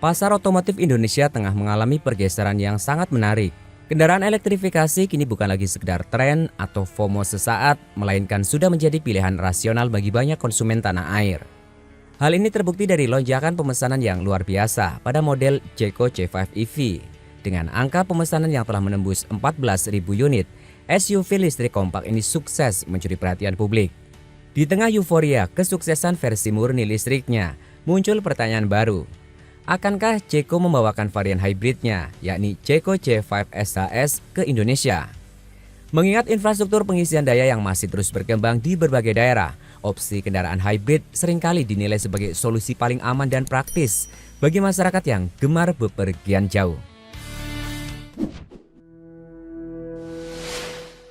Pasar otomotif Indonesia tengah mengalami pergeseran yang sangat menarik. Kendaraan elektrifikasi kini bukan lagi sekedar tren atau FOMO sesaat, melainkan sudah menjadi pilihan rasional bagi banyak konsumen tanah air. Hal ini terbukti dari lonjakan pemesanan yang luar biasa pada model Jeko C5 EV. Dengan angka pemesanan yang telah menembus 14.000 unit, SUV listrik kompak ini sukses mencuri perhatian publik. Di tengah euforia kesuksesan versi murni listriknya, muncul pertanyaan baru. Akankah Jeko membawakan varian hybridnya, yakni Jeko C5 SHS ke Indonesia? Mengingat infrastruktur pengisian daya yang masih terus berkembang di berbagai daerah, opsi kendaraan hybrid seringkali dinilai sebagai solusi paling aman dan praktis bagi masyarakat yang gemar bepergian jauh.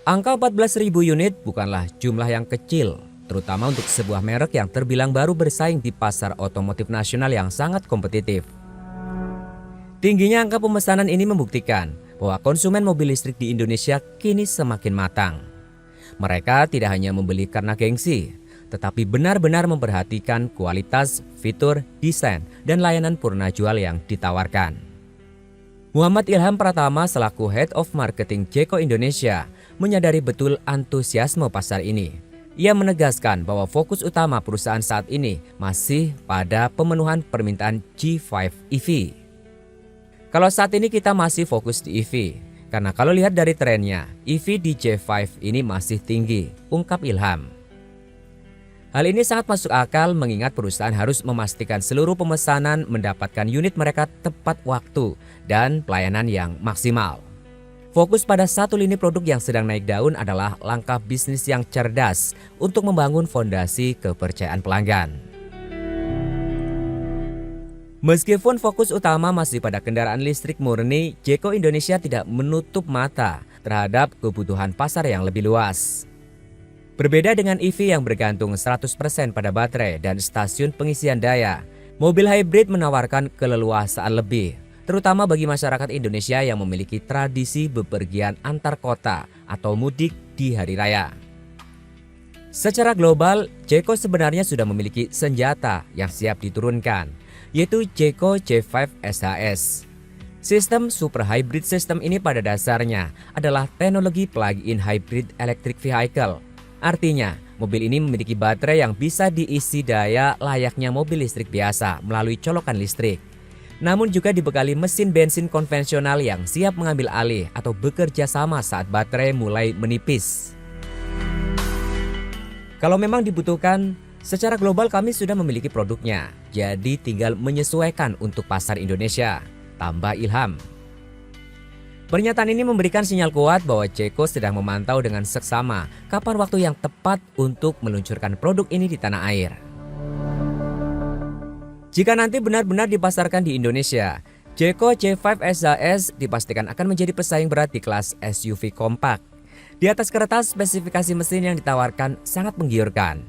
Angka 14.000 unit bukanlah jumlah yang kecil, terutama untuk sebuah merek yang terbilang baru bersaing di pasar otomotif nasional yang sangat kompetitif. Tingginya angka pemesanan ini membuktikan bahwa konsumen mobil listrik di Indonesia kini semakin matang. Mereka tidak hanya membeli karena gengsi, tetapi benar-benar memperhatikan kualitas, fitur, desain, dan layanan purna jual yang ditawarkan. Muhammad Ilham Pratama selaku Head of Marketing Jeko Indonesia menyadari betul antusiasme pasar ini. Ia menegaskan bahwa fokus utama perusahaan saat ini masih pada pemenuhan permintaan G5 EV. Kalau saat ini kita masih fokus di EV, karena kalau lihat dari trennya, EV di J5 ini masih tinggi, ungkap Ilham. Hal ini sangat masuk akal mengingat perusahaan harus memastikan seluruh pemesanan mendapatkan unit mereka tepat waktu dan pelayanan yang maksimal. Fokus pada satu lini produk yang sedang naik daun adalah langkah bisnis yang cerdas untuk membangun fondasi kepercayaan pelanggan. Meskipun fokus utama masih pada kendaraan listrik murni, Jeko Indonesia tidak menutup mata terhadap kebutuhan pasar yang lebih luas. Berbeda dengan EV yang bergantung 100% pada baterai dan stasiun pengisian daya, mobil hybrid menawarkan keleluasaan lebih, terutama bagi masyarakat Indonesia yang memiliki tradisi bepergian antar kota atau mudik di hari raya. Secara global, Jeko sebenarnya sudah memiliki senjata yang siap diturunkan, yaitu Jeko C5 SHS. Sistem Super Hybrid System ini pada dasarnya adalah teknologi plug-in hybrid electric vehicle. Artinya, mobil ini memiliki baterai yang bisa diisi daya layaknya mobil listrik biasa melalui colokan listrik. Namun juga dibekali mesin bensin konvensional yang siap mengambil alih atau bekerja sama saat baterai mulai menipis. Kalau memang dibutuhkan, secara global kami sudah memiliki produknya, jadi tinggal menyesuaikan untuk pasar Indonesia, tambah Ilham. Pernyataan ini memberikan sinyal kuat bahwa Jeko sedang memantau dengan seksama kapan waktu yang tepat untuk meluncurkan produk ini di tanah air. Jika nanti benar-benar dipasarkan di Indonesia, Jeko C5 SHS dipastikan akan menjadi pesaing berat di kelas SUV kompak. Di atas kertas, spesifikasi mesin yang ditawarkan sangat menggiurkan.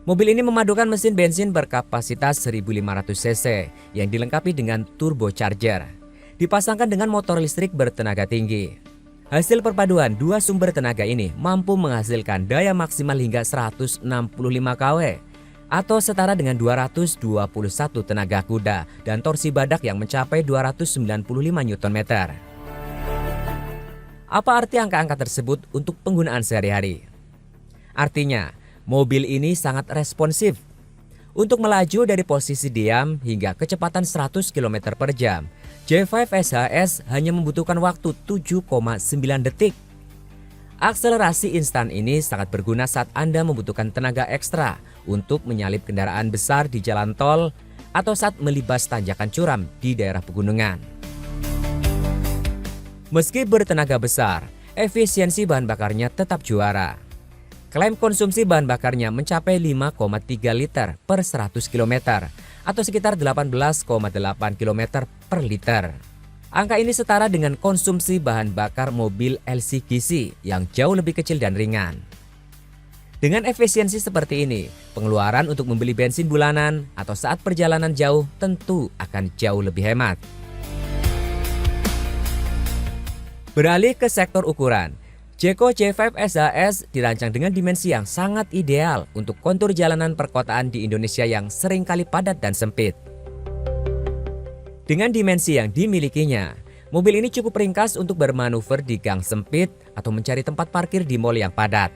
Mobil ini memadukan mesin bensin berkapasitas 1500 cc yang dilengkapi dengan turbocharger. Dipasangkan dengan motor listrik bertenaga tinggi. Hasil perpaduan dua sumber tenaga ini mampu menghasilkan daya maksimal hingga 165 kW atau setara dengan 221 tenaga kuda dan torsi badak yang mencapai 295 Nm. Apa arti angka-angka tersebut untuk penggunaan sehari-hari? Artinya, mobil ini sangat responsif. Untuk melaju dari posisi diam hingga kecepatan 100 km per jam, J5 SHS hanya membutuhkan waktu 7,9 detik. Akselerasi instan ini sangat berguna saat Anda membutuhkan tenaga ekstra untuk menyalip kendaraan besar di jalan tol atau saat melibas tanjakan curam di daerah pegunungan. Meski bertenaga besar, efisiensi bahan bakarnya tetap juara. Klaim konsumsi bahan bakarnya mencapai 5,3 liter per 100 km atau sekitar 18,8 km per liter. Angka ini setara dengan konsumsi bahan bakar mobil LCGC yang jauh lebih kecil dan ringan. Dengan efisiensi seperti ini, pengeluaran untuk membeli bensin bulanan atau saat perjalanan jauh tentu akan jauh lebih hemat. Beralih ke sektor ukuran, Jeko C5 SHS dirancang dengan dimensi yang sangat ideal untuk kontur jalanan perkotaan di Indonesia yang seringkali padat dan sempit. Dengan dimensi yang dimilikinya, mobil ini cukup ringkas untuk bermanuver di gang sempit atau mencari tempat parkir di mal yang padat.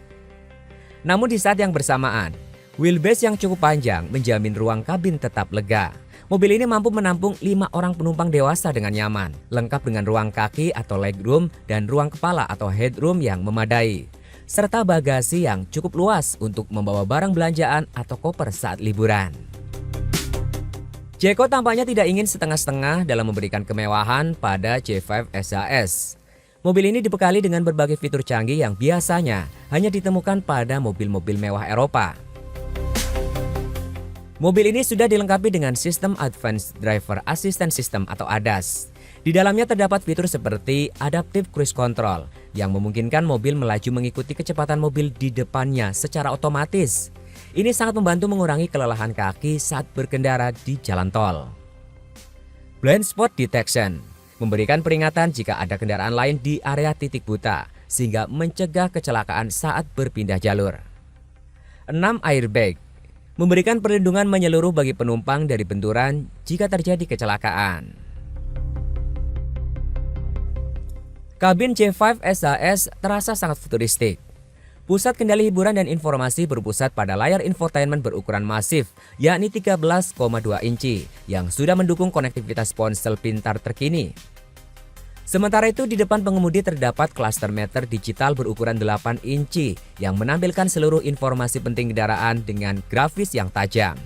Namun di saat yang bersamaan, wheelbase yang cukup panjang menjamin ruang kabin tetap lega. Mobil ini mampu menampung 5 orang penumpang dewasa dengan nyaman, lengkap dengan ruang kaki atau legroom dan ruang kepala atau headroom yang memadai, serta bagasi yang cukup luas untuk membawa barang belanjaan atau koper saat liburan. Jeko tampaknya tidak ingin setengah-setengah dalam memberikan kemewahan pada J5 SAS. Mobil ini dibekali dengan berbagai fitur canggih yang biasanya hanya ditemukan pada mobil-mobil mewah Eropa. Mobil ini sudah dilengkapi dengan sistem Advanced Driver Assistance System atau ADAS. Di dalamnya terdapat fitur seperti Adaptive Cruise Control yang memungkinkan mobil melaju mengikuti kecepatan mobil di depannya secara otomatis. Ini sangat membantu mengurangi kelelahan kaki saat berkendara di jalan tol. Blind Spot Detection memberikan peringatan jika ada kendaraan lain di area titik buta sehingga mencegah kecelakaan saat berpindah jalur. 6 airbag memberikan perlindungan menyeluruh bagi penumpang dari benturan jika terjadi kecelakaan. Kabin J5 SAS terasa sangat futuristik. Pusat kendali hiburan dan informasi berpusat pada layar infotainment berukuran masif, yakni 13,2 inci, yang sudah mendukung konektivitas ponsel pintar terkini. Sementara itu di depan pengemudi terdapat cluster meter digital berukuran 8 inci yang menampilkan seluruh informasi penting kendaraan dengan grafis yang tajam.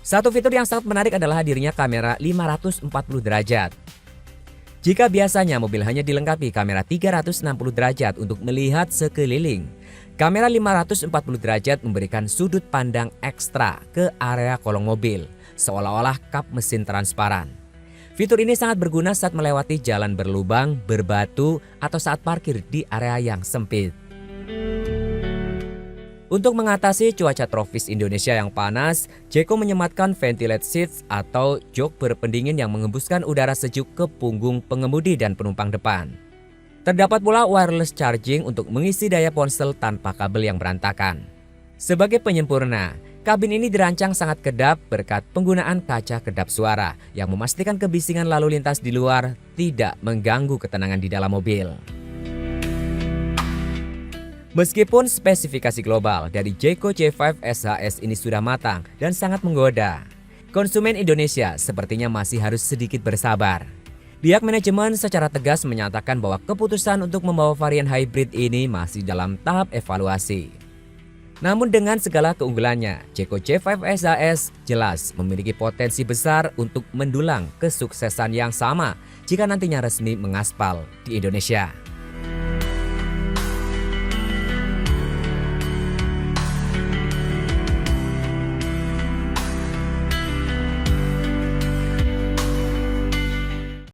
Satu fitur yang sangat menarik adalah hadirnya kamera 540 derajat. Jika biasanya mobil hanya dilengkapi kamera 360 derajat untuk melihat sekeliling, kamera 540 derajat memberikan sudut pandang ekstra ke area kolong mobil, seolah-olah kap mesin transparan. Fitur ini sangat berguna saat melewati jalan berlubang, berbatu, atau saat parkir di area yang sempit. Untuk mengatasi cuaca tropis Indonesia yang panas, Jeko menyematkan ventilate seats atau jok berpendingin yang mengembuskan udara sejuk ke punggung pengemudi dan penumpang depan. Terdapat pula wireless charging untuk mengisi daya ponsel tanpa kabel yang berantakan. Sebagai penyempurna, kabin ini dirancang sangat kedap berkat penggunaan kaca kedap suara yang memastikan kebisingan lalu lintas di luar tidak mengganggu ketenangan di dalam mobil. Meskipun spesifikasi global dari Jeko J5 SAS ini sudah matang dan sangat menggoda, konsumen Indonesia sepertinya masih harus sedikit bersabar. Pihak manajemen secara tegas menyatakan bahwa keputusan untuk membawa varian hybrid ini masih dalam tahap evaluasi. Namun dengan segala keunggulannya, Jeko J5 SAS jelas memiliki potensi besar untuk mendulang kesuksesan yang sama jika nantinya resmi mengaspal di Indonesia.